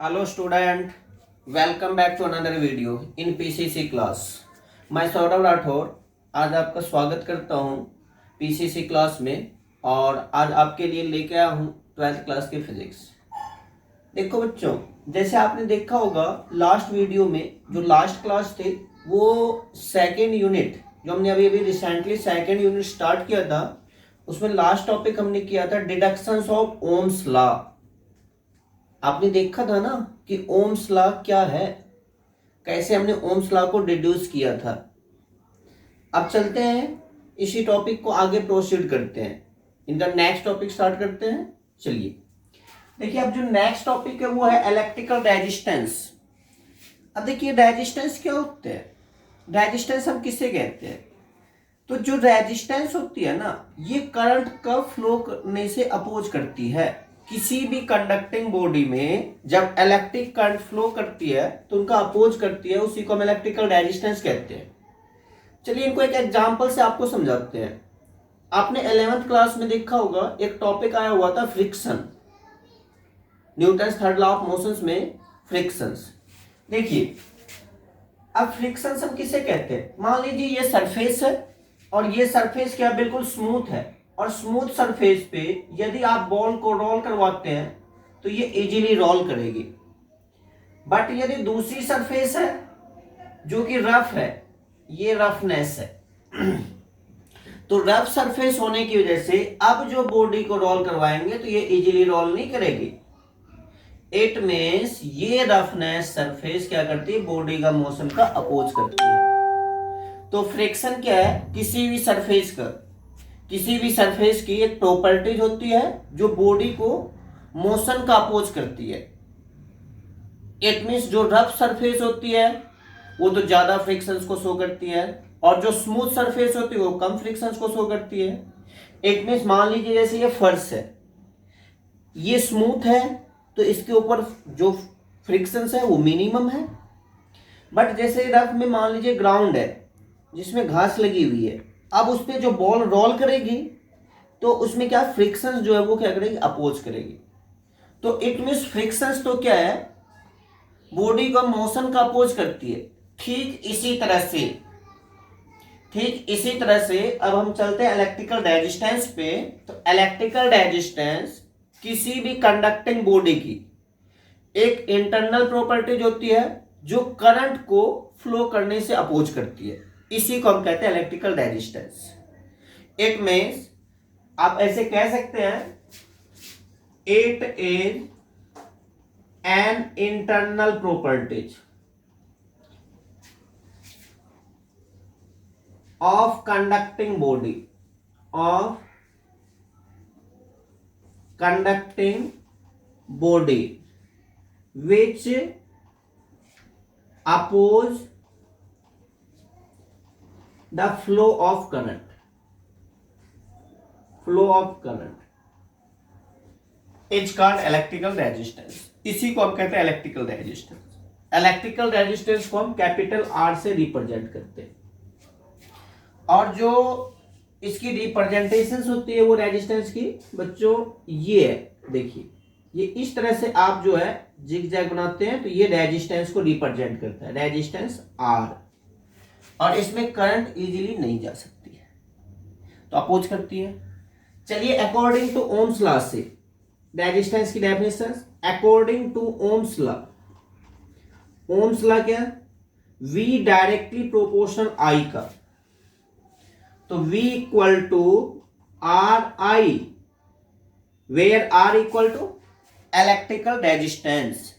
Hello student, welcome back to another video in PCC class. मैं सौरभ राठौर आज आपका स्वागत करता हूँ PCC क्लास में और आज आपके लिए लेके आया हूँ 12th क्लास की फिजिक्स। देखो बच्चों, जैसे आपने देखा होगा लास्ट वीडियो में जो लास्ट क्लास थे वो सेकेंड यूनिट जो हमने अभी अभी रिसेंटली सेकेंड यूनिट स्टार्ट किया था, उसमें लास्ट टॉपिक हमने किया था डिडक्शंस ऑफ ओम्स लॉ। आपने देखा था ना कि ओम्स लॉ क्या है, कैसे हमने ओम्स लॉ को डिड्यूस किया था। अब चलते हैं इसी टॉपिक को आगे प्रोसीड करते हैं, इनका नेक्स्ट टॉपिक स्टार्ट करते हैं। चलिए देखिए, अब जो नेक्स्ट टॉपिक है वो है इलेक्ट्रिकल रेजिस्टेंस। अब देखिए रेजिस्टेंस क्या होते हैं, रेजिस्टेंस हम किसे कहते हैं? तो जो रेजिस्टेंस होती है ना, ये करंट का फ्लो करने से अपोज करती है। किसी भी कंडक्टिंग बॉडी में जब इलेक्ट्रिक करंट फ्लो करती है तो उनका अपोज करती है, उसी को हम इलेक्ट्रिकल रेजिस्टेंस कहते हैं। चलिए इनको एक एग्जांपल से आपको समझाते हैं। आपने 11th क्लास में देखा होगा एक टॉपिक आया हुआ था friction, Newton's third law of motions में फ्रिक्शंस। देखिए अब फ्रिक्शंस हम किसे कहते हैं? मान लीजिए ये सरफेस है और ये सरफेस क्या बिल्कुल स्मूथ है, और स्मूथ सरफेस पे यदि आप बॉल को रोल करवाते हैं तो ये इजीली रोल करेगी। बट यदि दूसरी सरफेस है जो कि रफ है, ये रफनेस है तो रफ सरफेस होने की वजह से अब जो बॉडी को रोल करवाएंगे तो ये इजीली रोल नहीं करेगी। इट मींस ये रफनेस सरफेस क्या करती है, बॉडी का मोशन का अपोज करती है। तो फ्रिक्शन क्या है? किसी भी सरफेस की एक प्रॉपर्टीज होती है जो बॉडी को मोशन का अपोज करती है। इट मींस जो रफ सरफेस होती है वो तो ज्यादा फ्रिक्शंस को शो करती है, और जो स्मूथ सरफेस होती है वो कम फ्रिक्शंस को शो करती है। इट मींस मान लीजिए जैसे ये फर्श है, ये स्मूथ है तो इसके ऊपर जो फ्रिक्शंस है वो मिनिमम है। बट जैसे रफ में मान लीजिए ग्राउंड है जिसमें घास लगी हुई है, अब उस पर जो बॉल रोल करेगी तो उसमें क्या फ्रिक्शंस जो है वो क्या करेगी, अपोज करेगी। तो इट मींस फ्रिक्शंस तो क्या है, बॉडी का मोशन का अपोज करती है। ठीक इसी तरह से अब हम चलते हैं इलेक्ट्रिकल रेजिस्टेंस पे। तो इलेक्ट्रिकल रेजिस्टेंस किसी भी कंडक्टिंग बॉडी की एक इंटरनल प्रॉपर्टीज होती है जो करंट को फ्लो करने से अपोज करती है, इसी को हम कहते हैं इलेक्ट्रिकल रेजिस्टेंस। इट मींस आप ऐसे कह सकते हैं, it is an internal properties of conducting body which oppose the flow of current is called electrical resistance। इसी को हम कहते हैं इलेक्ट्रिकल रेजिस्टेंस। इलेक्ट्रिकल रेजिस्टेंस को हम कैपिटल आर से रिप्रेजेंट करते हैं, और जो इसकी रिप्रेजेंटेशंस होती है वो रेजिस्टेंस की बच्चों ये है। देखिए ये इस तरह से आप जो है जिगजैग बनाते हैं तो ये रेजिस्टेंस को रिप्रेजेंट करता है, रेजिस्टेंस आर, और इसमें करंट इजीली नहीं जा सकती है तो अपोज करती है। चलिए अकॉर्डिंग टू ओम्स लॉ से रेजिस्टेंस की definition, according to Ohm's law क्या, V डायरेक्टली प्रोपोर्शनल I का, तो V equal to R I, where R equal to electrical resistance.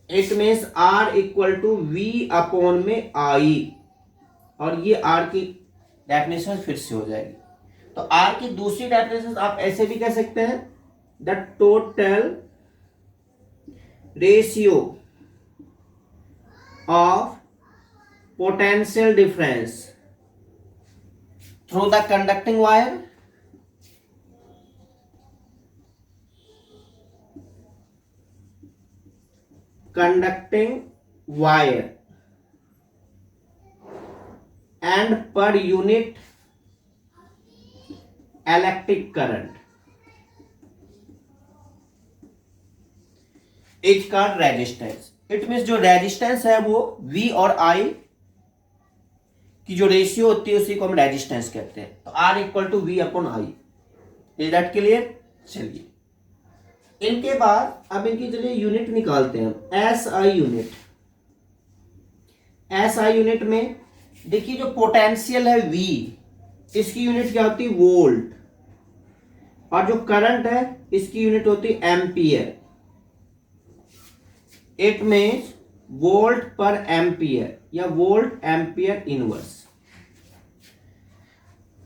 It means R equal to V upon में I, और ये R की definition फिर से हो जाएगी। तो R की दूसरी डेफिनेशन आप ऐसे भी कह सकते हैं, the total ratio of potential difference through the conducting wire and per unit electric current H का रेजिस्टेंस। इट मीन्स जो रेजिस्टेंस है वो V और I की जो रेशियो होती है उसी को हम रेजिस्टेंस कहते हैं। तो R equal to V upon I। Is that clear? चलिए इनके बाद अब इनकी चलिए यूनिट निकालते हैं हम। SI unit. SI यूनिट में देखिए जो पोटेंशियल है V, इसकी यूनिट क्या होती है? वोल्ट। और जो करंट है इसकी यूनिट होती है एम्पियर। इट मीन्स वोल्ट पर एम्पियर या वोल्ट एम्पियर इनवर्स।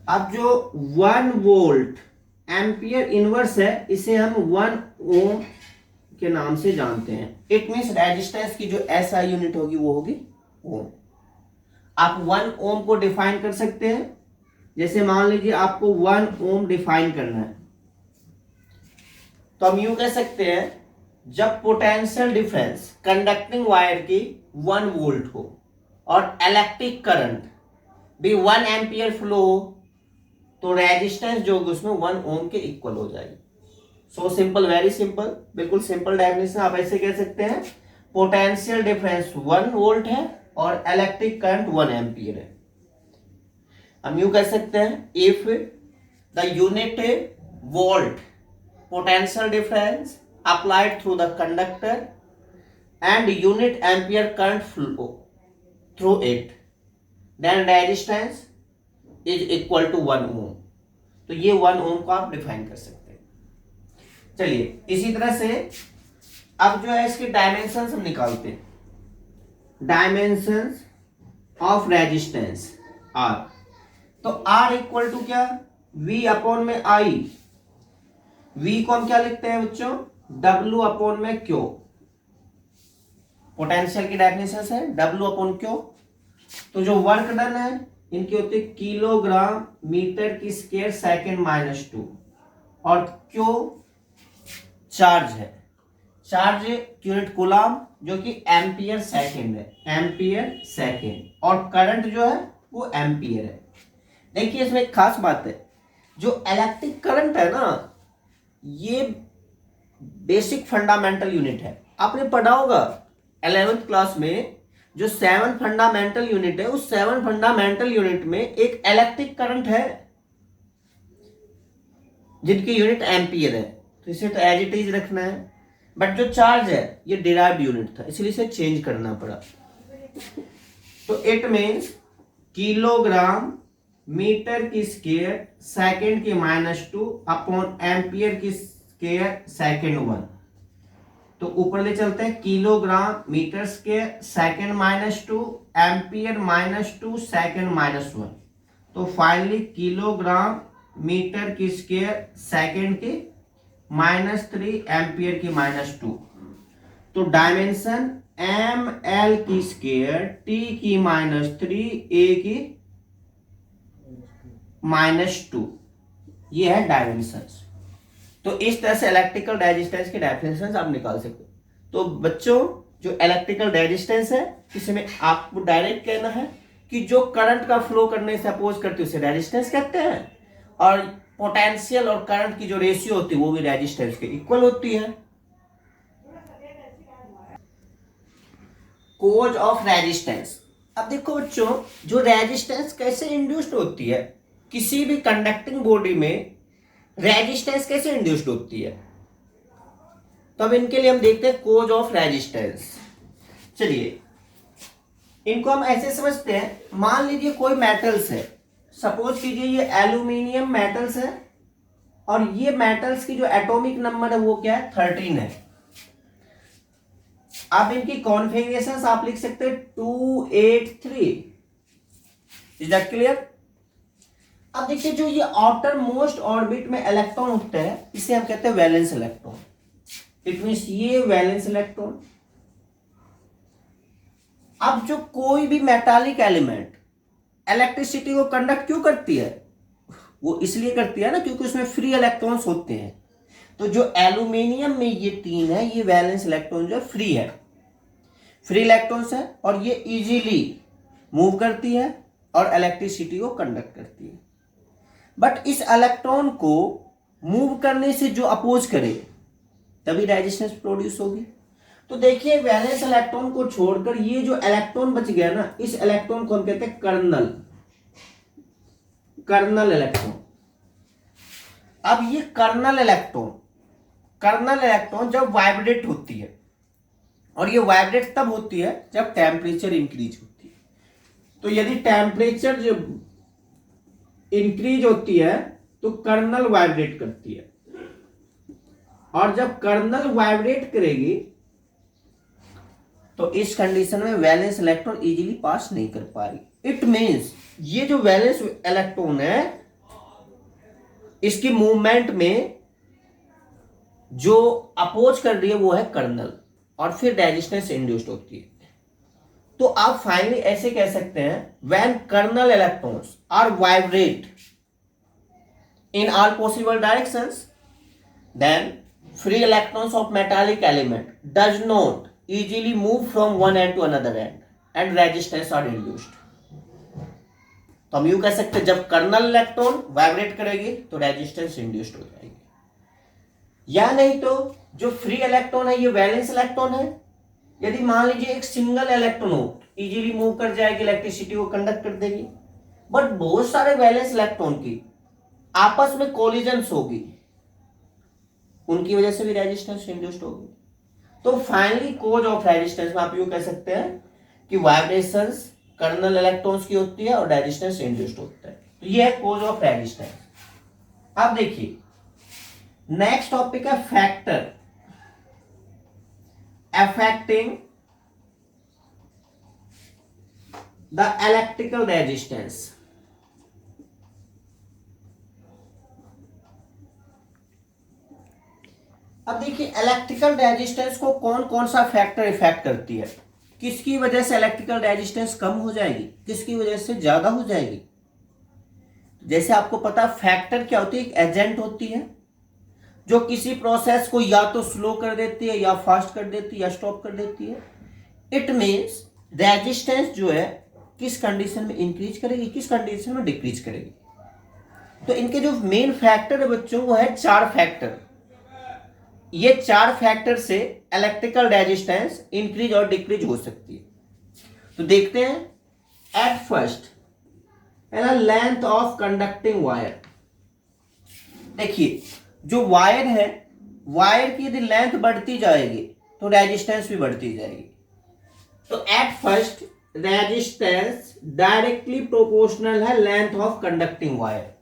अब जो 1 वोल्ट एम्पियर इनवर्स है इसे हम 1 ओम के नाम से जानते हैं। इट मीन्स रेजिस्टेंस की जो SI यूनिट होगी वो होगी ओम। आप 1 ओम को डिफाइन कर सकते हैं। जैसे मान लीजिए आपको 1 ओम डिफाइन करना है तो हम यूं कह सकते हैं जब पोटेंशियल डिफरेंस कंडक्टिंग वायर की 1 वोल्ट हो और इलेक्ट्रिक करंट भी 1 एम्पियर फ्लो हो तो रेजिस्टेंस जो होगी उसमें 1 ओम के इक्वल हो जाएगी। सो सिंपल, वेरी सिंपल, बिल्कुल सिंपल डेफिनेशन। आप ऐसे कह सकते हैं पोटेंशियल डिफरेंस 1 वोल्ट है और इलेक्ट्रिक करंट 1 एम्पियर है। हम यूं कह सकते हैं if the unit volt potential difference applied through the conductor and unit ampere current flow through it, then resistance is equal to 1 ohm। तो ये 1 ohm को आप डिफाइन कर सकते हैं। चलिए इसी तरह से अब जो है इसके डायमेंशंस हम निकालते हैं। Dimensions of resistance R। तो R इक्वल टू क्या? V अपॉन में I। V को हम क्या लिखते हैं बच्चों? W अपॉन में Q। पोटेंशियल की डेफिनेशन है W अपॉन Q। तो जो वर्क डन है इनकी होती है किलोग्राम मीटर की स्क्वायर सेकेंड माइनस 2। और Q चार्ज है। चार्ज यूनिट कूलम जो कि एम्पियर सेकेंड है, एम्पियर सेकेंड। और करंट जो है वो एम्पियर है। देखिए इसमें एक खास बात है, जो इलेक्ट्रिक करंट है ना ये बेसिक फंडामेंटल यूनिट है। आपने पढ़ा होगा 11th क्लास में जो 7 फंडामेंटल यूनिट है उस 7 फंडामेंटल यूनिट में एक इलेक्ट्रिक करंट है जिनकी यूनिट एम्पियर है। तो इसे तो एज इट इज रखना है। बट जो चार्ज है ये डिराइव्ड यूनिट था इसलिए इसे चेंज करना पड़ा। तो इट मीन्स किलोग्राम मीटर की स्क्वायर सेकेंड की -2 अपॉन एम्पियर की स्क्वायर सेकेंड 1। तो ऊपर ले चलते हैं kilogram metre square second -2 ampere -2 second -1। तो फाइनली किलोग्राम मीटर की स्क्वायर सेकेंड की -3 एम्पियर की -2। तो डायमेंशन ml की स्क्वायर t की -3 a की -2, ये है डायमेंशंस। तो इस तरह से इलेक्ट्रिकल रेजिस्टेंस के डेफिनेशंस आप निकाल सकते हो। तो बच्चों जो इलेक्ट्रिकल रेजिस्टेंस है इसमें आपको डायरेक्ट कहना है कि जो करंट का फ्लो करने से अपोज करते हैं उसे रेजिस्टेंस कहते हैं। और पोटेंशियल और करंट की जो रेशियो होती है वो भी रेजिस्टेंस के इक्वल होती है। Cause of resistance. अब देखो बच्चों जो रेजिस्टेंस कैसे इंड्यूस्ड होती है, किसी भी कंडक्टिंग बॉडी में रेजिस्टेंस कैसे इंड्यूस्ड होती है। तो अब इनके लिए हम देखते हैं कोज ऑफ रेजिस्टेंस। चलिए इनको हम ऐसे समझते हैं, मान लीजिए कोई मेटल्स है, सपोज कीजिए ये एल्यूमिनियम मेटल्स है और ये मेटल्स की जो एटॉमिक नंबर है वो क्या है 13 है। अब इनकी कॉन्फ़िगरेशंस आप लिख सकते हैं 283। Is that clear? अब देखिए जो ये आउटर मोस्ट ऑर्बिट में इलेक्ट्रॉन होता है इसे हम कहते हैं वैलेंस इलेक्ट्रॉन। इट मींस ये वैलेंस इलेक्ट्रॉन। अब जो कोई भी मेटालिक एलिमेंट इलेक्ट्रिसिटी को कंडक्ट क्यों करती है, वो इसलिए करती है ना क्योंकि उसमें फ्री इलेक्ट्रॉन्स होते हैं। तो जो एल्यूमिनियम में ये 3 है ये वैलेंस इलेक्ट्रॉन जो फ्री है, फ्री इलेक्ट्रॉन्स है और ये इजीली मूव करती है और इलेक्ट्रिसिटी को कंडक्ट करती है। बट इस इलेक्ट्रॉन को मूव करने से जो अपोज करे तभी रेजिस्टेंस प्रोड्यूस होगी। तो देखिए वैलेंस इलेक्ट्रॉन को छोड़कर ये जो इलेक्ट्रॉन बच गया ना, इस इलेक्ट्रॉन को हम कहते हैं कर्नल इलेक्ट्रॉन। अब ये कर्नल इलेक्ट्रॉन जब वाइब्रेट होती है, और ये वाइब्रेट तब होती है जब टेम्परेचर इंक्रीज होती है। तो यदि टेम्परेचर जो इंक्रीज होती है तो कर्नल वाइब्रेट करती है, और जब कर्नल वाइब्रेट करेगी तो इस कंडीशन में वैलेंस इलेक्ट्रॉन इजीली पास नहीं कर पाएगी। इट मींस ये जो वैलेंस इलेक्ट्रॉन है, इसकी मूवमेंट में जो अपोज कर रही है वो है कर्नल, और फिर रेजिस्टेंस इंड्यूस्ड होती है। तो आप फाइनली ऐसे कह सकते हैं, when kernel electrons are vibrate in all possible directions, then free electrons of metallic element does not easily move from one end to another end and resistance are induced। तो हम यूं कह सकते हैं, जब कर्नल इलेक्ट्रॉन वाइब्रेट करेगी तो resistance induced हो जाएगी। या नहीं तो जो फ्री इलेक्ट्रॉन है ये वैलेंस इलेक्ट्रॉन है, यदि मान लीजिए एक सिंगल इलेक्ट्रॉन हो, इजीली मूव कर जाएगी, इलेक्ट्रिसिटी को कंडक्ट कर देगी। बट बहुत सारे वैलेंस इलेक्ट्रॉन की आपस में कोलिजन्स होगी, उनकी वजह से भी रेजिस्टेंस इंड्यूस्ड होगी। तो फाइनली कोज ऑफ रेजिस्टेंस में आप यूं कह सकते हैं कि वाइब्रेशंस कर्नल इलेक्ट्रॉन्स की होती है और रेजिस्टेंस इंड्यूस्ड होता है। तो ये है कोज ऑफ रेजिस्टेंस। अब देखिए नेक्स्ट टॉपिक है factor affecting the electrical resistance. अब देखिए इलेक्ट्रिकल रेजिस्टेंस को कौन कौन सा फैक्टर इफेक्ट करती है, किसकी वजह से इलेक्ट्रिकल रेजिस्टेंस कम हो जाएगी, किसकी वजह से ज्यादा हो जाएगी। जैसे आपको पता फैक्टर क्या होती है, एक एजेंट होती है जो किसी प्रोसेस को या तो स्लो कर देती है, या फास्ट कर देती है, या स्टॉप कर देती है। इट मीन्स रेजिस्टेंस जो है किस कंडीशन में इंक्रीज करेगी, किस कंडीशन में डिक्रीज करेगी। तो इनके जो मेन फैक्टर है बच्चों वो है 4 फैक्टर। ये 4 फैक्टर से इलेक्ट्रिकल रेजिस्टेंस इंक्रीज और डिक्रीज हो सकती है। तो देखते हैं। At first length of conducting wire. देखिए जो वायर है, वायर की यदि लेंथ बढ़ती जाएगी तो रेजिस्टेंस भी बढ़ती जाएगी। तो at first resistance directly proportional है लेंथ ऑफ कंडक्टिंग वायर।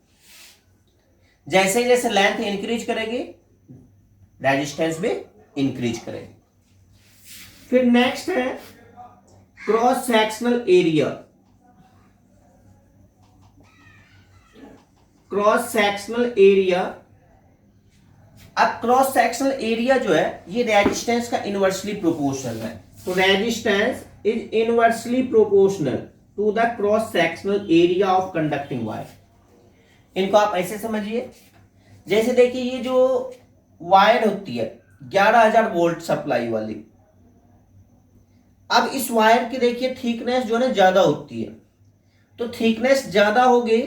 जैसे जैसे लेंथ इंक्रीज करेगी रेजिस्टेंस भी इंक्रीज करेगी। फिर नेक्स्ट है cross sectional area. Cross sectional area, अब क्रॉस सेक्शनल एरिया जो है ये रेजिस्टेंस का इनवर्सली प्रोपोर्शनल है। तो resistance is inversely proportional to the cross sectional area of conducting wire. इनको आप ऐसे समझिए, जैसे देखिए ये जो वायर होती है 11,000 वोल्ट सप्लाई वाली, अब इस वायर की देखिए थिकनेस जो है ज्यादा होती है। तो थिकनेस ज्यादा होगी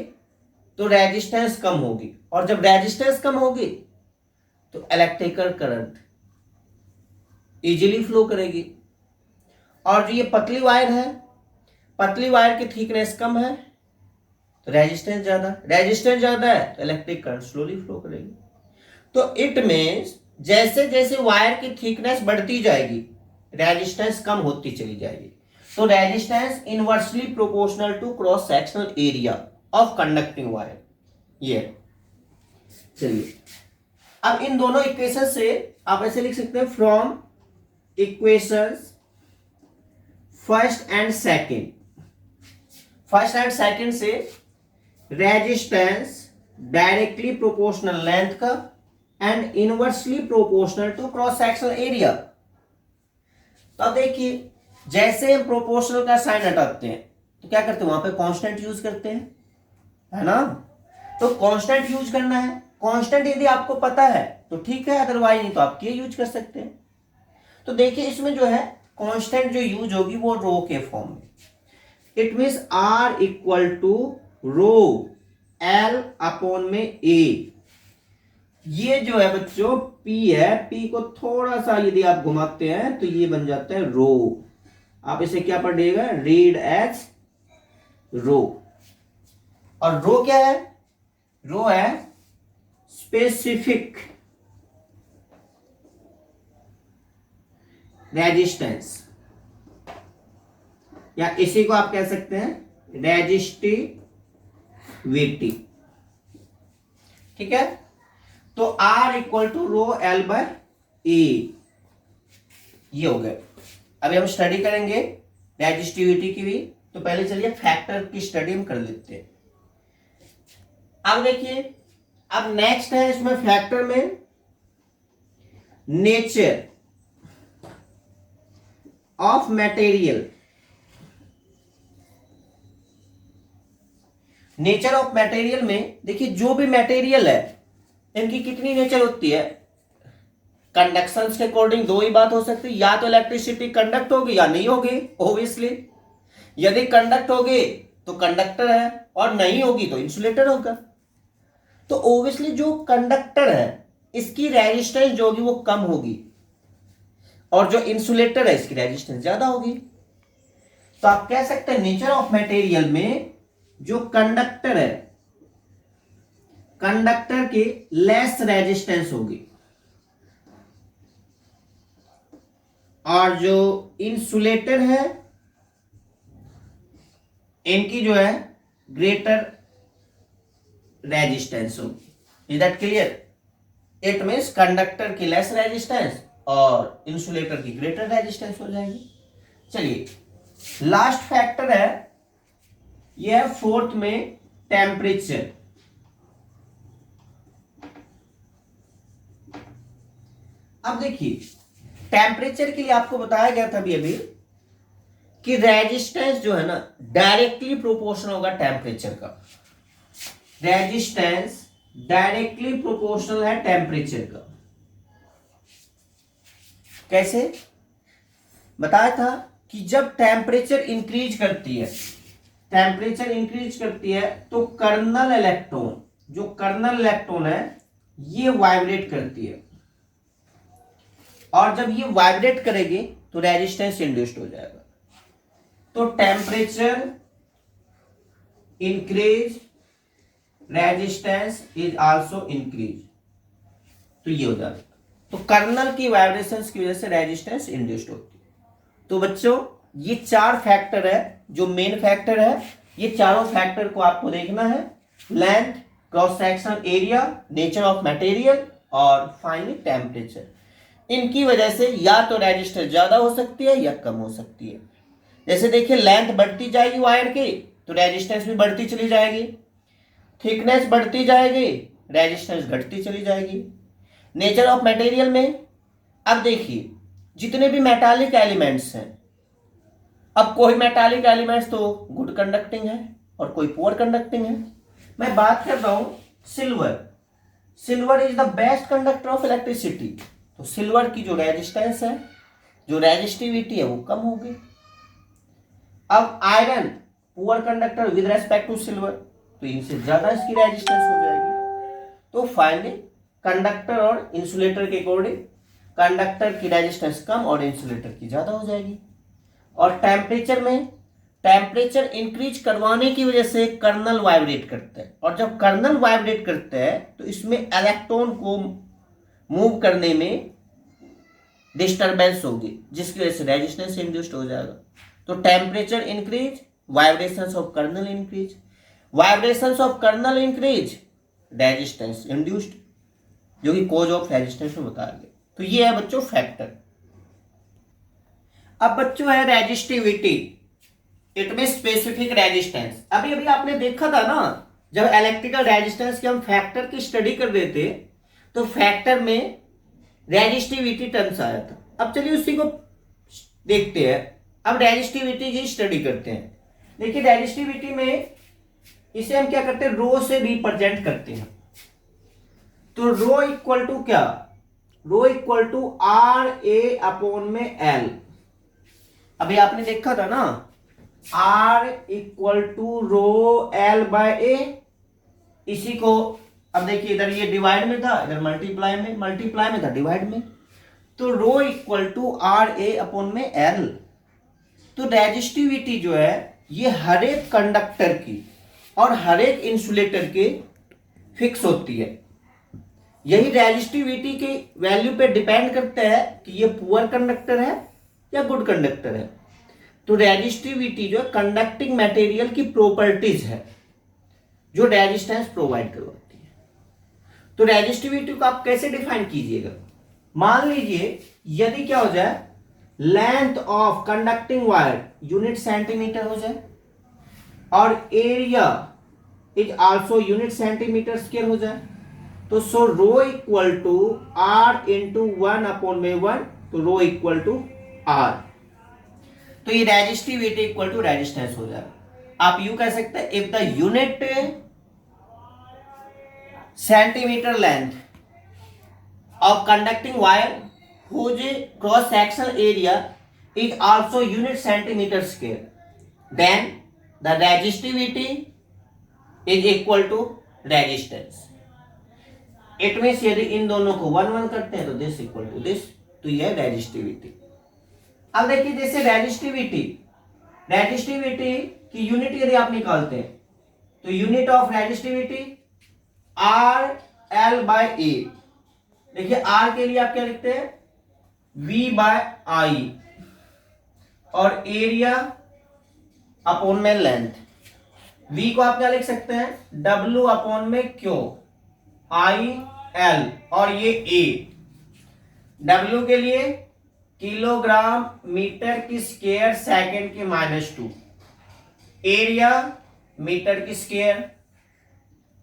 तो रेजिस्टेंस कम होगी, और जब रेजिस्टेंस कम होगी तो इलेक्ट्रिकल करंट इजीली फ्लो करेगी। और जो ये पतली वायर है, पतली वायर की थिकनेस कम है तो रेजिस्टेंस ज्यादा है तो इलेक्ट्रिक करंट स्लोली फ्लो करेगी। तो इट मीन्स जैसे जैसे वायर की थिकनेस बढ़ती जाएगी रेजिस्टेंस कम होती चली जाएगी। तो resistance inversely proportional to cross sectional area of conducting wire. ये चलिए अब इन दोनों इक्वेशन से आप ऐसे लिख सकते हैं, from equations first and second से रेजिस्टेंस डायरेक्टली प्रोपोर्शनल लेंथ का and inversely proportional to cross sectional area. तो अब देखिए जैसे हम प्रोपोर्शनल का साइन हटाते हैं तो क्या करते हैं, वहां पे कांस्टेंट यूज करते हैं, है ना। तो कांस्टेंट यूज करना है, कांस्टेंट यदि आपको पता है तो ठीक है, अदरवाइज नहीं तो आप ये यूज कर सकते हैं। तो देखिए इसमें जो है कांस्टेंट जो यूज होगी वो रो के फॉर्म में। It means R equal to rho L upon में A। ये जो है बच्चों P है, P को थोड़ा सा यदि आप घुमाते हैं तो ये बन जाता है रो। आप इसे क्या पढ़िएगा, रीड एज रो। और रो क्या है, रो है स्पेसिफिक रेजिस्टेंस, या इसी को आप कह सकते हैं रेजिस्टिविटी। ठीक है, तो R equal to rho L by E, ये हो गए। अभी हम स्टडी करेंगे रेजिस्टिविटी की भी, तो पहले चलिए फैक्टर की स्टडी हम कर लेते हैं। अब देखिए, अब नेक्स्ट है इसमें फैक्टर में nature of material. Nature of material में देखिए, जो भी मटेरियल है इनकी कितनी नेचर होती है, कंडक्शन के अकॉर्डिंग दो ही बात हो सकती है, या तो इलेक्ट्रिसिटी कंडक्ट होगी या नहीं होगी। ऑब्वियसली यदि कंडक्ट होगी तो कंडक्टर है, और नहीं होगी तो इंसुलेटर होगा। तो ऑब्वियसली जो कंडक्टर है इसकी रेजिस्टेंस जो होगी वो कम होगी, और जो इंसुलेटर है इसकी रेजिस्टेंस ज्यादा होगी। तो आप कह सकते हैं नेचर ऑफ मटेरियल में जो कंडक्टर है, कंडक्टर की लेस रेजिस्टेंस होगी, और जो इंसुलेटर है इनकी जो है ग्रेटर रेजिस्टेंस होगी। Is that clear? It means conductor की लेस रेजिस्टेंस और इंसुलेटर की ग्रेटर रेजिस्टेंस हो जाएगी। चलिए, लास्ट फैक्टर है, यह है फोर्थ में टेम्परेचर। अब देखिए, टेम्परेचर के लिए आपको बताया गया था अभी कि रेजिस्टेंस जो है ना डायरेक्टली प्रोपोर्शनल होगा टेम्परेचर का। रेजिस्टेंस डायरेक्टली प्रोपोर्शनल है टेम्परेचर का। कैसे बताया था कि जब टेम्परेचर इंक्रीज करती है, टेम्परेचर इंक्रीज करती है तो कर्नल इलेक्ट्रॉन, जो कर्नल इलेक्ट्रॉन है ये वाइब्रेट करती है, और जब ये वाइब्रेट करेगी तो रेजिस्टेंस इंड्यूस्ड हो जाएगा। तो temperature increase, resistance is also increase, तो ये हो जाएगा। तो कर्नल की वाइब्रेशंस की वजह से रेजिस्टेंस इंड्यूस्ड होती है। तो बच्चों ये चार फैक्टर है जो मेन फैक्टर है, ये चारों फैक्टर को आपको देखना है, length, cross section area, nature of material और फाइनली टेम्परेचर। इनकी वजह से या तो रेजिस्टेंस ज्यादा हो सकती है या कम हो सकती है। जैसे देखिए, लेंथ बढ़ती जाएगी वायर की तो रेजिस्टेंस भी बढ़ती चली जाएगी, थिकनेस बढ़ती जाएगी, रेजिस्टेंस घटती चली जाएगी। नेचर ऑफ मटेरियल में अब देखिए, जितने भी मेटालिक एलिमेंट्स हैं, अब कोई मेटालिक एलिमेंट्स तो गुड कंडक्टिंग है और कोई पुअर कंडक्टिंग है। मैं बात कर रहा हूं silver. Silver is the best conductor of electricity, तो सिल्वर की जो रेजिस्टेंस है, जो रेजिस्टिविटी है वो कम होगी। अब iron poor conductor with respect to silver, तो इनसे ज्यादा इसकी रेजिस्टेंस हो जाएगी। तो फाइनली कंडक्टर और इंसुलेटर के अकॉर्डिंग कंडक्टर की रेजिस्टेंस कम और इंसुलेटर की ज्यादा हो जाएगी। और टेम्परेचर में टेम्परेचर इंक्रीज करवाने की वजह से कर्नल वाइब्रेट करता है, और जब कर्नल वाइब्रेट करता है तो इसमें इलेक्ट्रॉन को मूव करने में डिस्टरबेंस होगी, जिसकी वजह से रेजिस्टेंस इंड्यूस्ड हो जाएगा। तो temperature increase, vibrations of kernel increase, vibrations of kernel increase, resistance induced, जो कि कॉज ऑफ रेजिस्टेंस में बताया गया। तो ये है बच्चों फैक्टर। अब बच्चों है resistivity, it mean specific resistance. अभी अभी आपने देखा था ना, जब इलेक्ट्रिकल रेजिस्टेंस के हम फैक्टर की स्टडी कर रहे थे तो फैक्टर में रेजिस्टिविटी टर्म्स आया था। अब चलिए उसी को देखते हैं, अब रेजिस्टिविटी की स्टडी करते हैं। देखिए, रेजिस्टिविटी में इसे हम क्या करते हैं, रो से रिप्रेजेंट करते हैं। तो रो इक्वल टू क्या, rho equal to R A upon में एल। अभी आपने देखा था ना, R equal to rho L by A, इसी को अब देखिए इधर ये डिवाइड में था, इधर मल्टीप्लाई में था डिवाइड में। तो rho equal to R A upon में एल। तो रेजिस्टिविटी जो है ये हर एक कंडक्टर की और हर एक इंसुलेटर की फिक्स होती है। यही रेजिस्टिविटी की वैल्यू पे डिपेंड करता है कि ये पुअर कंडक्टर है या गुड कंडक्टर है। तो रेजिस्टिविटी जो कंडक्टिंग मटेरियल की प्रॉपर्टीज है जो रेजिस्टेंस प्रोवाइड करवाती है। तो रेजिस्टिविटी को आप कैसे डिफाइन कीजिएगा, मान लीजिए यदि क्या हो जाए, length of conducting wire unit centimetre हो जाए और area is also unit centimetre square हो जाए, तो सो रो इक्वल टू आर इंटू 1/1, तो रो इक्वल टू आर। तो ये रेजिस्टिविटी इक्वल टू रेजिस्टेंस हो जाएगा। आप यूं कह सकते हैं, if the unit centimetre length of conducting wire whose cross sectional area is also unit centimeter square, then the resistivity is equal to resistance. It means यदि इन दोनों को 1 1 करते हैं तो this equal to this, तो यह रेजिस्टिविटी। अब देखिए जैसे रेजिस्टिविटी की यूनिट यदि आप निकालते हैं तो unit of resistivity R L by A. देखिए आर के लिए आप क्या लिखते हैं, V बाय आई, और एरिया अपॉन में लेंथ। V को आप क्या लिख सकते हैं, W अपॉन में Q, I L, और ये A। W के लिए किलोग्राम मीटर की स्क्वायर सेकंड की -2, एरिया मीटर की square,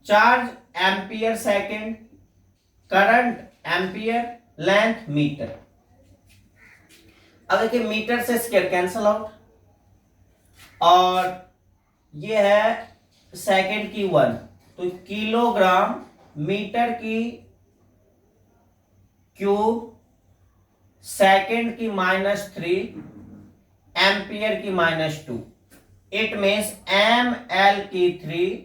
charge ampere second, current ampere, length metre. अब देखिए मीटर से स्क्वायर कैंसल आउट, और ये है सेकंड की 1, तो किलोग्राम मीटर की क्यूब सेकंड की -3 एम्पियर की -2। इट मीन्स एम एल की 3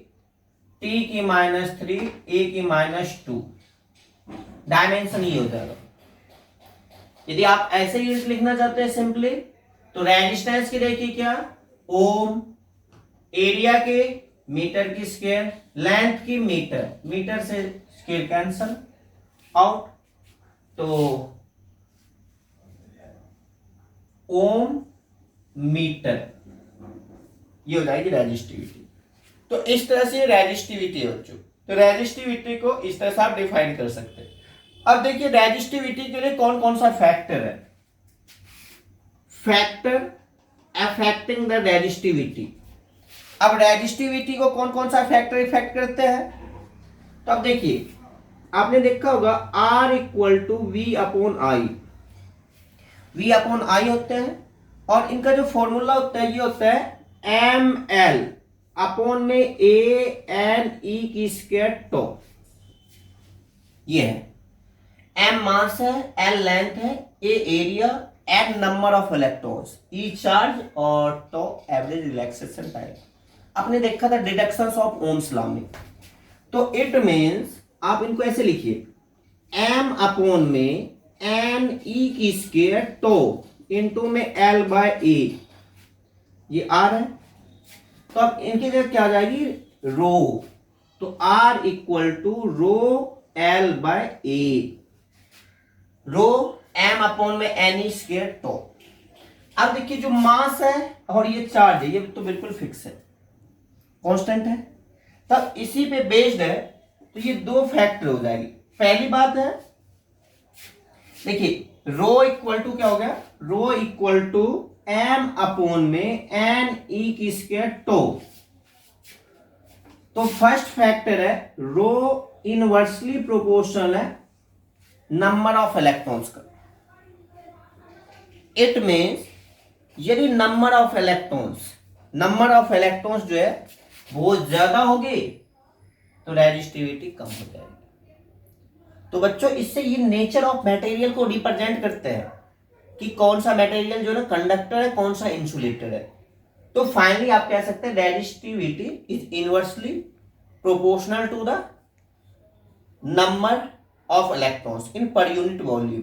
टी की -3 ए की -2। डायमेंशन ये हो जाएगा। यदि आप ऐसे ही लिखना चाहते हैं सिंपली, तो रेजिस्टेंस की देखिए क्या, ओम, एरिया के मीटर की स्क्वायर, लेंथ की मीटर, मीटर से स्क्वायर कैंसल आउट, तो ओम मीटर, ये हो जाएगी रेजिस्टिविटी। तो इस तरह से रेजिस्टिविटी हो चुकी। तो रेजिस्टिविटी को इस तरह से आप डिफाइन कर सकते हैं। अब देखिए रेजिस्टिविटी के लिए कौन कौन सा फैक्टर है, फैक्टर अफेक्टिंग द रेजिस्टिविटी। अब रेजिस्टिविटी को कौन कौन सा फैक्टर इफेक्ट करते हैं, तो अब देखिए आपने देखा होगा R equal to V upon I. V upon I होते हैं, और इनका जो फॉर्मूला होता है ये होता है ML अपॉन में ANE की स्क्वायर टो। ये है M मास है, L लेंथ है, A area, N number of electrons, E charge, और टो एवरेज रिलैक्सेशन टाइम। आपने देखा था डिडक्शंस ऑफ ओम्स लॉ में। तो इट मींस आप इनको ऐसे लिखिए, M अपॉन में NE की स्क्वायर टो इनटू में L बाय A, ये R है। तो अब इनकी जगह क्या आ जाएगी, रो। तो R equal to rho L by A, rho M upon में NE स्क्वायर टो। अब देखिए जो मास है और ये चार्ज है, ये तो बिल्कुल फिक्स है, कांस्टेंट है। तब इसी पे बेस्ड है, तो ये दो फैक्टर हो जाएगी। पहली बात है देखिए रो इक्वल टू क्या हो गया, रो इक्वल टू M अपॉन में NE की स्क्वायर टो। तो फर्स्ट फैक्टर है रो इनवर्सली प्रोपोर्शनल है नंबर ऑफ इलेक्ट्रॉन्स का। इट मीन्स यदि नंबर ऑफ इलेक्ट्रॉन्स जो है वो ज्यादा होगी तो रेजिस्टिविटी कम हो जाएगी। तो बच्चों इससे ये नेचर ऑफ मटेरियल को रिप्रेजेंट करते हैं कि कौन सा मटेरियल जो है कंडक्टर है, कौन सा इंसुलेटर है। तो फाइनली आप कह सकते हैं resistivity is inversely proportional to the number of electrons in per unit volume,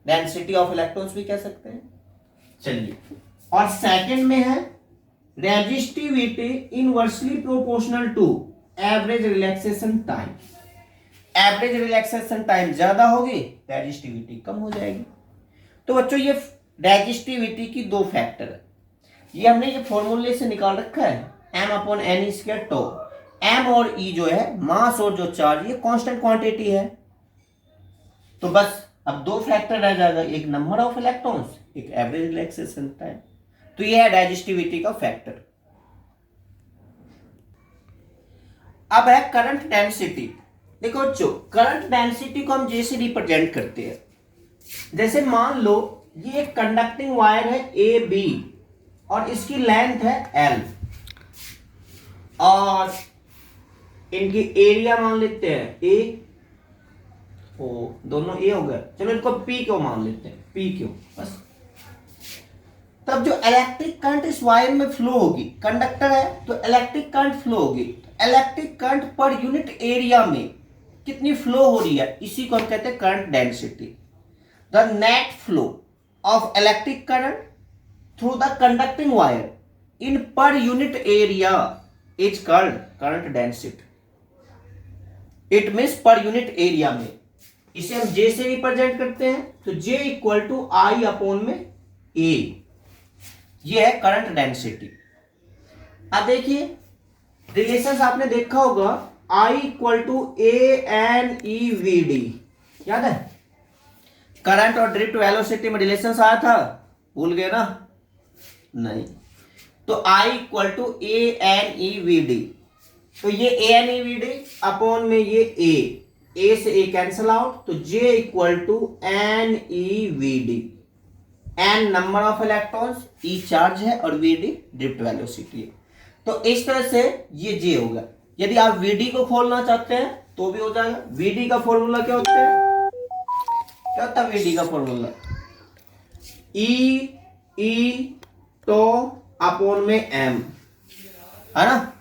density of electrons भी कह सकते हैं। चलिए, और सेकंड में है resistivity inversely proportional to average relaxation time. Average relaxation time ज्यादा होगी, रेजिस्टिविटी कम हो जाएगी। तो बच्चों ये रेजिस्टिविटी की दो फैक्टर है, ये हमने ये फॉर्मूले से निकाल रखा है, m upon n square tau. m और e जो है मास और जो चार्ज, ये कांस्टेंट क्वांटिटी है। तो बस अब दो फैक्टर रह जाएगा, एक नंबर ऑफ इलेक्ट्रॉन्स, एक एवरेज रिलैक्सेशन टाइम। तो ये है रेजिस्टिविटी का फैक्टर। अब है करंट डेंसिटी। देखो बच्चों, करंट डेंसिटी को हम जैसे रिप्रेजेंट करते हैं, जैसे मान लो ये एक कंडक्टिंग वायर है ए बी और इसकी लेंथ है एल, और इनकी एरिया मान लेते हैं ए, ओ दोनों ए हो गया, चलो इनको पी क्यों मान लेते हैं, पी क्यों बस। तब जो इलेक्ट्रिक करंट इस वायर में फ्लो होगी, कंडक्टर है तो इलेक्ट्रिक करंट फ्लो होगी, electric current per unit area में कितनी फ्लो हो रही है, इसी को हम कहते हैं current density. The net flow of electric current through the conducting wire in per unit area is called current density. It means per unit area में, इसे हम जे से रिप्रेजेंट करते हैं, तो J equal to I upon में ए, ये है करंट डेंसिटी। अब देखिए रिलेशंस आपने देखा होगा, I equal to A N E V D, याद है? करंट और ड्रिफ्ट वेलोसिटी में रिलेशंस आया था, भूल गए ना? नहीं। तो I equal to A N E V D, तो ये A N E V D upon में ये ए से ए कैंसल आउट, तो J equal to N E V D. N number of electrons, E charge है और we D drift velocity है। तो इस तरह से ये J होगा। यदि आप वीडी को खोलना चाहते हैं तो भी हो जाएगा। वीडी का फॉर्मूला क्या होता है, क्या होता है वीडी का फॉर्मूला, ई तो अपॉन में एम, है ना?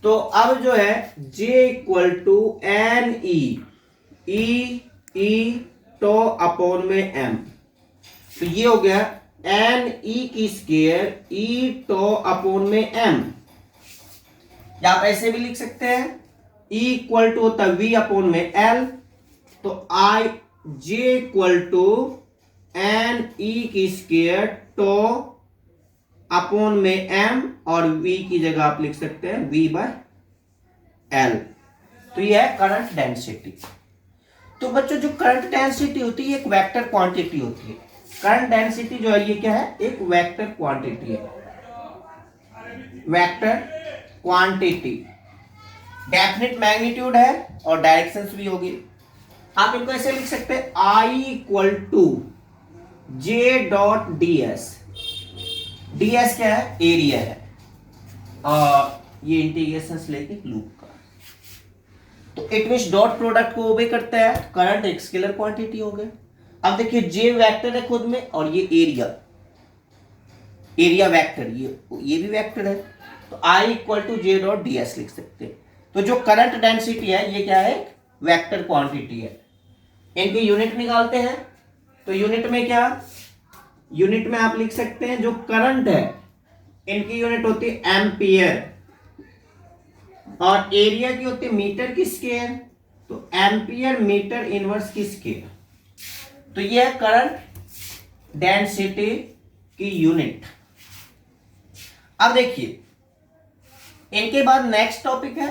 तो अब जो है J equal to N e tau upon में एम, तो ये हो गया एन ई की स्क्वायर ई तो अपॉन में एम। या आप ऐसे भी लिख सकते हैं, E इक्वल टू होता है V अपॉन में L, तो I J equal to N e की स्क्वायर तो अपॉन में M, और V की जगह आप लिख सकते हैं V बाय L। तो यह है करंट डेंसिटी। तो बच्चों जो करंट डेंसिटी होती है एक वेक्टर क्वांटिटी होती है। करंट डेंसिटी जो है ये क्या है, एक वेक्टर क्वांटिटी है, वेक्टर क्वांटिटी। डेफिनेट मैग्नीट्यूड है और डायरेक्शंस भी होगी। आप इनको ऐसे लिख सकते हैं, I equal to j dot d s. D s क्या है, एरिया है, और ये इंटीग्रेशन लेके लूप का, तो इट मींस डॉट प्रोडक्ट को ओबे करता है। करंट एक स्केलर क्वांटिटी हो गया। अब देखिए जे वेक्टर है खुद में, और ये एरिया वेक्टर, ये भी वेक्टर है, तो I equal to j dot d s लिख सकते हैं। तो जो करंट डेंसिटी है ये क्या है, वेक्टर क्वांटिटी है। इनकी यूनिट निकालते हैं, तो यूनिट में क्या, यूनिट में आप लिख सकते हैं जो करंट है इनकी यूनिट होती है एम्पियर, और एरिया की होती है मीटर की स्क्वायर, तो एम्पियर मीटर इनवर्स की स्क्वायर। तो ये है करंट डेंसिटी की यूनिट। अब देखिए इनके बाद नेक्स्ट टॉपिक है,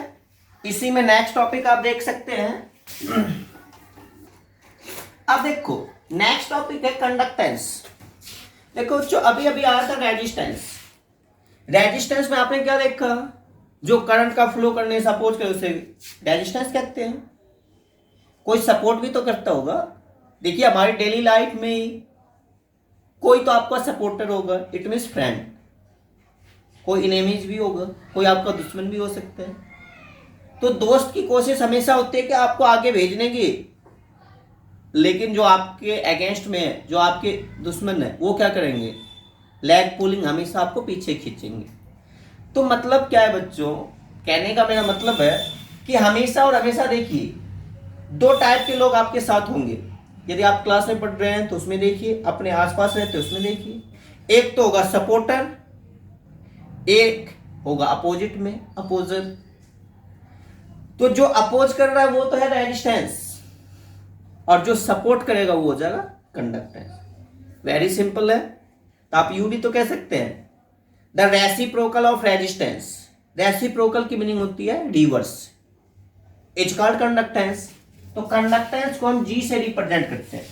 इसी में नेक्स्ट टॉपिक आप देख सकते हैं। अब देखो नेक्स्ट टॉपिक है कंडक्टेंस। देखो जो अभी अभी आया था रेजिस्टेंस, रेजिस्टेंस में आपने क्या देखा, जो करंट का फ्लो करने सपोज करें उसे रेजिस्टेंस कहते हैं। कोई सपोर्ट भी तो करता होगा। देखिए हमारी डेली लाइफ में ही कोई तो आपका सपोर्टर होगा, इट मीन्स फ्रेंड, कोई इनेमीज भी होगा, कोई आपका दुश्मन भी हो सकता है। तो दोस्त की कोशिश हमेशा होती है कि आपको आगे भेजने की, लेकिन जो आपके अगेंस्ट में है, जो आपके दुश्मन है, वो क्या करेंगे, लेग पुलिंग, हमेशा आपको पीछे खींचेंगे। तो मतलब क्या है बच्चों, कहने का मेरा मतलब है कि हमेशा और हमेशा देखिए दो टाइप के लोग आपके साथ होंगे। यदि आप क्लास में पढ़ रहे हैं तो उसमें देखिए, अपने आसपास रहते हैं उसमें देखिए। एक तो होगा सपोर्टर, एक होगा अपोजिट में अपोजर। तो जो अपोज कर रहा है वो तो है रेजिस्टेंस, और जो सपोर्ट करेगा वो हो जाएगा कंडक्टेंस। वेरी सिंपल है। तो आप यू भी तो कह सकते हैं the reciprocal of resistance. Reciprocal की मीनिंग होती है रिवर्स, इज कॉल्ड कंडक्टेंस। तो कंडक्टेंस को हम जी से रिप्रेजेंट करते हैं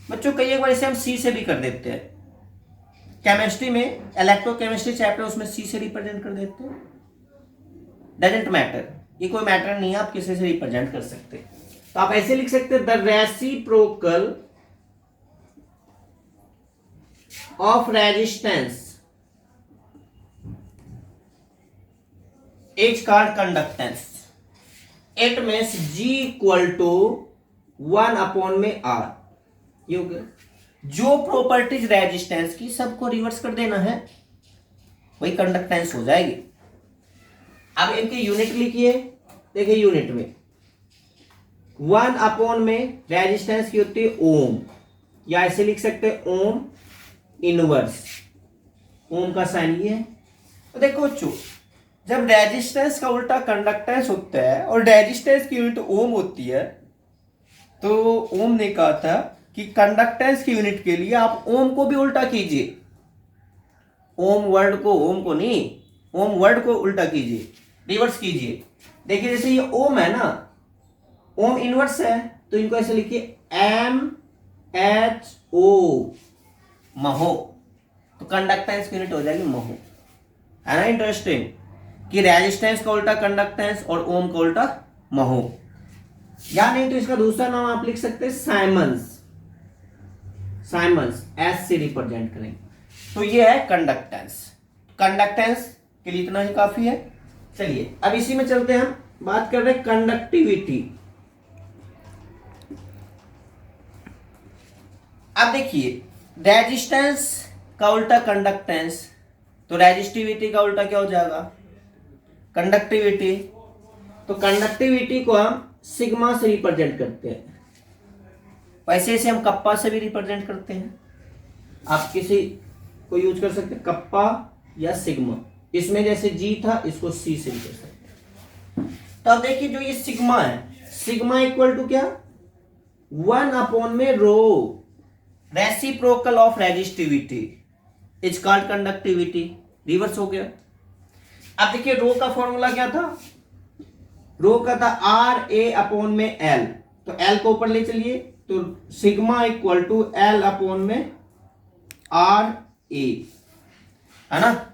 बच्चों। कई एक बार इसे हम सी से भी कर देते हैं। केमिस्ट्री में इलेक्ट्रोकेमिस्ट्री चैप्टर उसमें सी से रिप्रेजेंट कर देते हैं। डजेंट मैटर, ये कोई मैटर नहीं है, आप किसी से रिप्रेजेंट कर सकते हैं। तो आप ऐसे लिख सकते हैं the reciprocal of resistance is called conductance. It means G equal to 1 upon में R। ये हो गया। जो प्रॉपर्टीज रेजिस्टेंस की सबको रिवर्स कर देना है, वही कंडक्टेंस हो जाएगी। अब इनके यूनिट लिखिए। देखिए यूनिट में 1 अपॉन में रेजिस्टेंस की होती है ओम, या ऐसे लिख सकते हैं ओम इनवर्स। ओम का साइन ये है। तो देखो बच्चों, जब रेजिस्टेंस का उल्टा कंडक्टेंस होता है और रेजिस्टेंस की यूनिट ओम होती है, तो ओम ने कहा था कि कंडक्टेंस की यूनिट के लिए आप ओम को भी उल्टा कीजिए। ओम वर्ड को, ओम को नहीं, ओम वर्ड को उल्टा कीजिए, रिवर्स कीजिए। देखिए जैसे ये ओम है ना, ओम इनवर्स है, तो इनको ऐसे लिखिए MHO, महो। तो कंडक्टेंस की यूनिट हो जाएगी महो। है ना इंटरेस्टिंग कि रेजिस्टेंस का उल्टा कंडक्टेंस और ओम का उल्टा महो। या नहीं तो इसका दूसरा नाम आप लिख सकते हैं साइमंस। साइमंस एस से रिप्रेजेंट करेंगे। तो ये है कंडक्टेंस। कंडक्टेंस के लिए इतना ही काफी है। चलिए अब इसी में चलते हैं, हम बात कर रहे हैं कंडक्टिविटी। अब देखिए रेजिस्टेंस का उल्टा कंडक्टेंस, तो रेजिस्टिविटी का उल्टा क्या हो जाएगा कंडक्टिविटी। तो कंडक्टिविटी को हम सिग्मा से रिप्रेजेंट करते हैं, वैसे से हम कप्पा से भी रिप्रेजेंट करते हैं। आप किसी को यूज कर सकते हैं कप्पा या सिग्मा। इसमें जैसे जी था, इसको सी से भी कर सकते हैं। तो अब देखिए जो ये सिग्मा है, सिग्मा इक्वल टू क्या 1 अपॉन में rho, reciprocal of resistivity is called conductivity. Reverse हो गया। अब देखिए रो का फॉर्मूला क्या था, रो का था आर ए अपॉन में एल। तो एल को ऊपर ले चलिए, तो sigma equal to L upon में आर ए, है ना।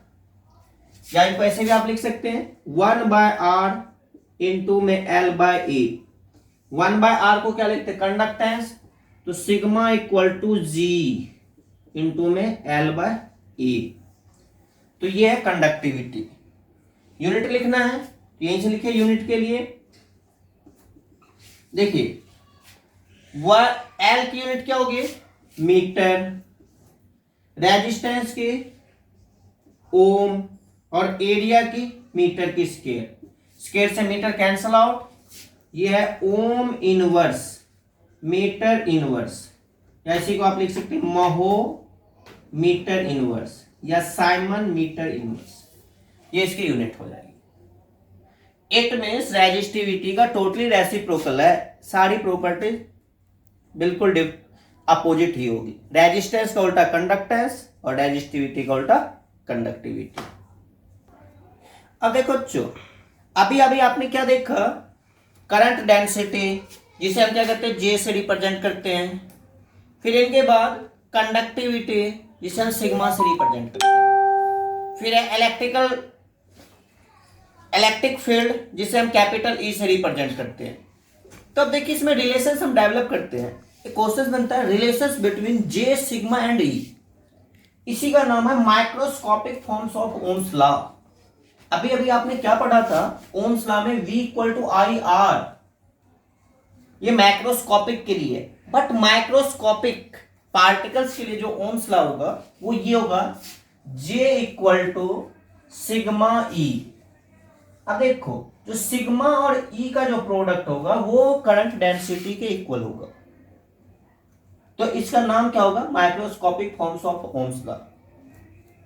या इनको ऐसे भी आप लिख सकते हैं 1 बाय आर इंटू में L by A. 1 by R को क्या लिखते हैं कंडक्टेंस, तो sigma equal to G into में एल बाय ए। तो ये है कंडक्टिविटी। यूनिट लिखना है तो यहीं से लिखिए। यूनिट के लिए देखिए एल की यूनिट क्या होगी मीटर, रेजिस्टेंस की ओम, और एरिया की मीटर की स्क्वायर। स्क्वायर से मीटर कैंसल आउट, ये है ओम इनवर्स मीटर इनवर्स, या इसी को आप लिख सकते हैं महो मीटर इनवर्स या साइमन मीटर इनवर्स। ये इसकी यूनिट हो जाएगी। इट मीन्स रेजिस्टिविटी का टोटली रेसिप्रोकल है, सारी प्रॉपर्टी बिल्कुल अपोजिट ही होगी। रेजिस्टेंस का उल्टा कंडक्टेंस और रेजिस्टिविटी का उल्टा कंडक्टिविटी। अब देखो बच्चों, अभी अभी आपने क्या देखा, करंट डेंसिटी जिसे हम क्या करते हैं जे से रिप्रेजेंट करते हैं। फिर इनके बाद कंडक्टिविटी जिसे हम सिग्मा से रिप्रेजेंट करते हैं। फिर है इलेक्ट्रिक फील्ड जिसे हम कैपिटल ई से रिप्रेजेंट करते हैं। तो अब देखिए इसमें रिलेशंस हम डेवलप करते हैं। एक क्वेश्चन बनता है relations between J sigma and E. इसी का नाम है microscopic forms of Ohm's law. अभी अभी आपने क्या पढ़ा था ओम्स लॉ में V equal to I R, ये मैक्रोस्कोपिक के लिए। बट माइक्रोस्कोपिक पार्टिकल्स के लिए जो ओम्स लॉ होगा वो ये होगा J equal to sigma E. अब देखो जो सिग्मा और ई का जो प्रोडक्ट होगा वो करंट डेंसिटी के इक्वल होगा, तो इसका नाम क्या होगा, microscopic forms of Ohm's law.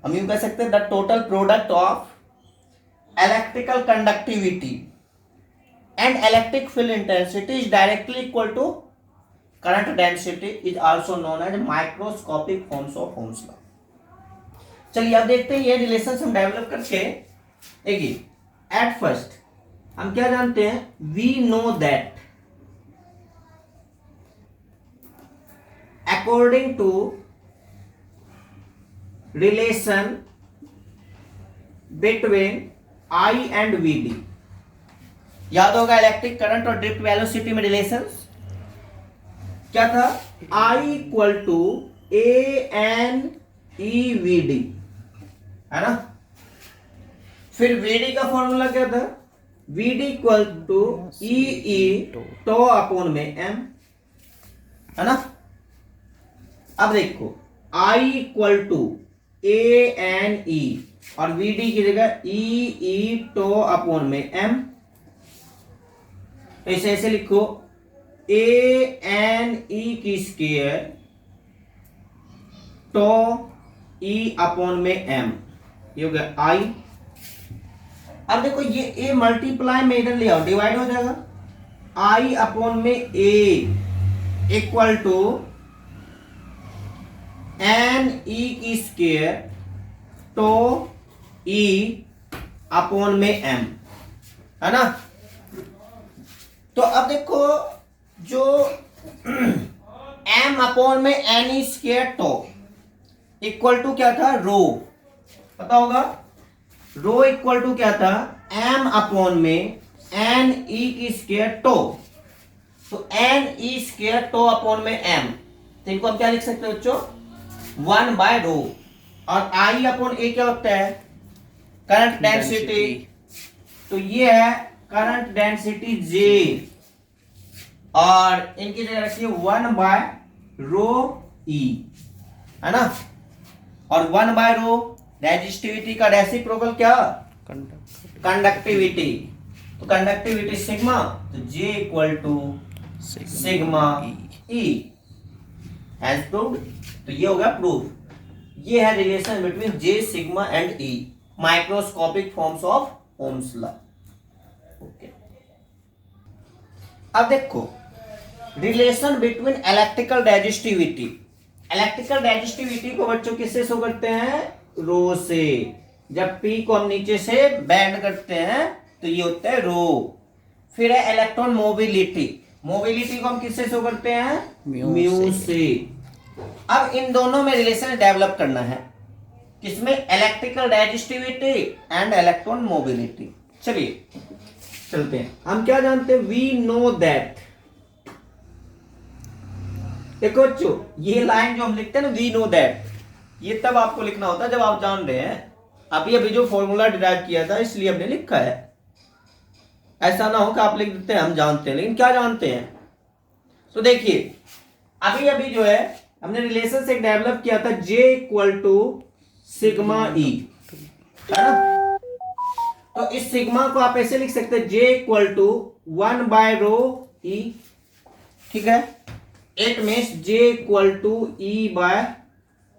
हम यूं कह सकते हैं the total product of electrical conductivity and electric field intensity is directly equal to current density, is also known as microscopic forms of Ohm's law. चलिए अब देखते हैं ये रिलेशन हम डेवलप करके। देखिए एट फर्स्ट हम क्या जानते हैं, we know that according to relation between I and V D, याद होगा इलेक्ट्रिक करंट और ड्रिफ्ट वेलोसिटी में रिलेशन क्या था, I equal to A N E V D, है ना। फिर वीडी का फॉर्मूला क्या था, VD equal to E tau upon में एम, है ना। अब देखो I equal to A N E और वीडी की जगह ई टो अपॉन में एम, ऐसे ऐसे लिखो ए एन ई की स्क्वायर टो ई अपॉन में एम, ये हो गया आई। अब देखो ये ए मल्टीप्लाई में इधर ले आओ, डिवाइड हो जाएगा, आई अपॉन में A equal to N e की स्क्वायर टो ई अपॉन में एम, है ना। तो अब देखो जो एम अपॉन में N e square tau equal to क्या था, रो, पता होगा रो इक्वल टू क्या था, एम अपॉन में एन ई की स्क्वायर टो, तो n e square tau upon में एम, तो इनको हम क्या लिख सकते हैं बच्चों, 1 बाय रो, और आई अपॉन ए क्या होता है, करंट डेंसिटी, तो ये है करंट डेंसिटी जे, और इनकी जगह रखिए 1 बाय रो ई, है ना। और 1 बाय रो रेजिस्टिविटी का रेसिप्रोकल क्या, कंडक्टिविटी, तो कंडक्टिविटी सिग्मा, तो J equal to sigma E, as proved. तो ये हो गया प्रूफ, ये है relation between J sigma and E, microscopic forms of Ohm's law. Okay, अब देखो relation between electrical resistivity, electrical resistivity को बच्चों किससे शो करते हैं, रो से। जब पी को हम नीचे से बैंड करते हैं तो ये होता है रो। फिर है इलेक्ट्रॉन मोबिलिटी, मोबिलिटी को हम किससे शो करते हैं, म्यू से। अब इन दोनों में रिलेशन डेवलप करना है, किसमें, electrical resistivity and electron mobility. चलिए चलते हैं, हम क्या जानते हैं, वी नो दैट, देखो बच्चों ये लाइन जो हम लिखते हैं ना, वी नो दैट, ये तब आपको लिखना होता है जब आप जान रहे हैं, अभी अभी जो फॉर्मूला डिराइव किया था इसलिए हमने लिखा है, ऐसा ना हो कि आप लिख देते हैं हम जानते हैं, लेकिन क्या जानते हैं। तो देखिए अभी अभी जो है हमने रिलेशन से डेवलप किया था, जे इक्वल टू सिग्मा ई, है ना। तो इस सिग्मा को आप ऐसे लिख सकते हैं, J equal to 1 by rho E, ठीक है। It means J equal to E by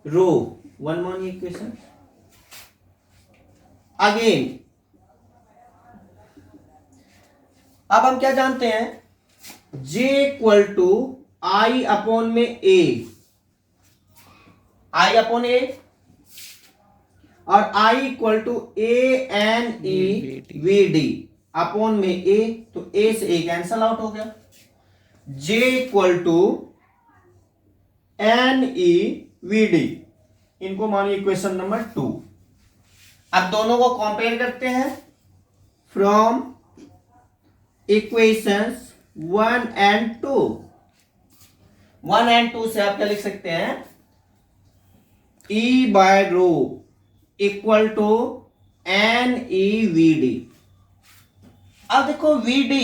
rho, 1 more equation again. अब हम क्या जानते हैं, J equal to I upon में ए, आई अपॉन ए, और I equal to A N E V D upon में ए, तो ए से ए कैंसल आउट हो गया। J equal to N E V d, इनको मानिए इक्वेशन नंबर 2। अब दोनों को कंपेयर करते हैं, फ्रॉम इक्वेशंस 1 and 2, 1 and 2 से आप क्या लिख सकते हैं, E by rho equal to N E V d. अब देखो वी डी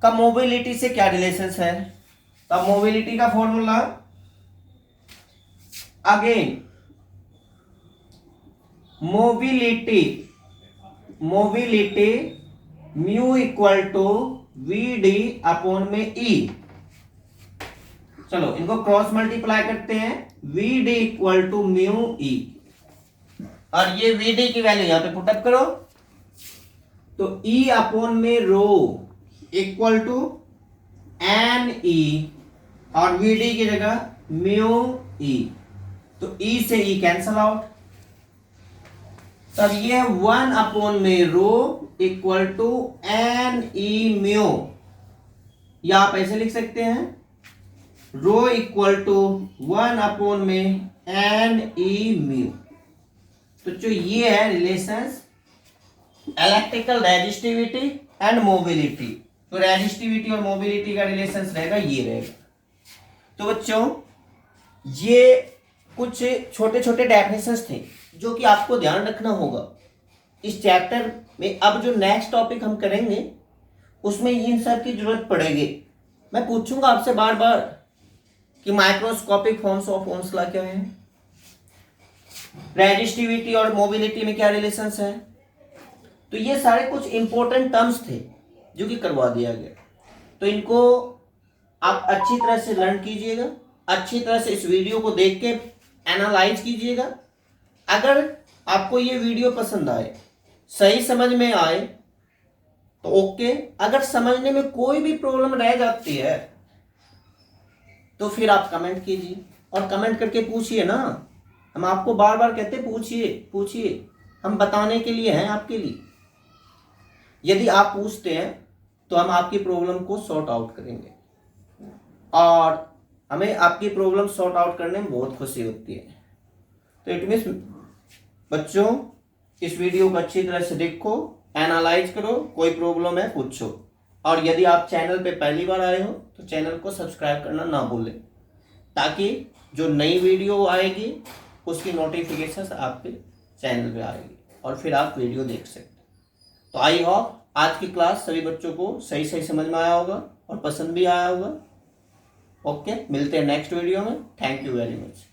का मोबिलिटी से क्या रिलेशन है, तो मोबिलिटी का formula again, mobility mobility mu equal to V D upon में ई। चलो इनको क्रॉस मल्टीप्लाई करते हैं, V D equal to mu E, और ये वी डी की वैल्यू यहां पे पुटअप करो, तो ई अपॉन में rho equal to N E, और वी डी की जगह म्यू ई, तो ई से ई कैंसल आउट, तब ये 1 अपॉन में rho equal to N E mu, या आप ऐसे लिख सकते हैं रो इक्वल टू 1 अपॉन में एन ई म्यू। तो जो ये है relations electrical resistivity and mobility, तो रेजिस्टिविटी और मोबिलिटी का रिलेशंस रहेगा, ये रहेगा। तो बच्चों ये कुछ छोटे छोटे डेफिनेशंस थे जो कि आपको ध्यान रखना होगा इस चैप्टर में। अब जो नेक्स्ट टॉपिक हम करेंगे उसमें इन सब की जरूरत पड़ेगी। मैं पूछूंगा आपसे बार बार कि microscopic forms of Ohm's law क्या है, रेजिस्टिविटी और मोबिलिटी में क्या रिलेशंस है। तो ये सारे कुछ इंपॉर्टेंट टर्म्स थे जो कि करवा दिया गया, तो इनको आप अच्छी तरह से लर्न कीजिएगा, अच्छी तरह से इस वीडियो को देख के एनालाइज कीजिएगा। अगर आपको ये वीडियो पसंद आए, सही समझ में आए तो ओके, अगर समझने में कोई भी प्रॉब्लम रह जाती है तो फिर आप कमेंट कीजिए, और कमेंट करके पूछिए ना, हम आपको बार बार कहते पूछिए पूछिए, हम बताने के लिए हैं आपके लिए। यदि आप पूछते हैं तो हम आपकी प्रॉब्लम को सॉर्ट आउट करेंगे, और हमें आपकी प्रॉब्लम सॉर्ट आउट करने में बहुत खुशी होती है। तो इट मीन्स बच्चों इस वीडियो को अच्छी तरह से देखो, एनालाइज करो, कोई प्रॉब्लम है पूछो, और यदि आप चैनल पे पहली बार आए हो तो चैनल को सब्सक्राइब करना ना भूलें, ताकि जो नई वीडियो आएगी उसकी नोटिफिकेशन आपके चैनल पे आएगी और फिर आप वीडियो देख सकते। तो आई होप आज की क्लास सभी बच्चों को सही सही समझ में आया होगा और पसंद भी आया होगा। ओके, मिलते हैं नेक्स्ट वीडियो में। Thank you very much.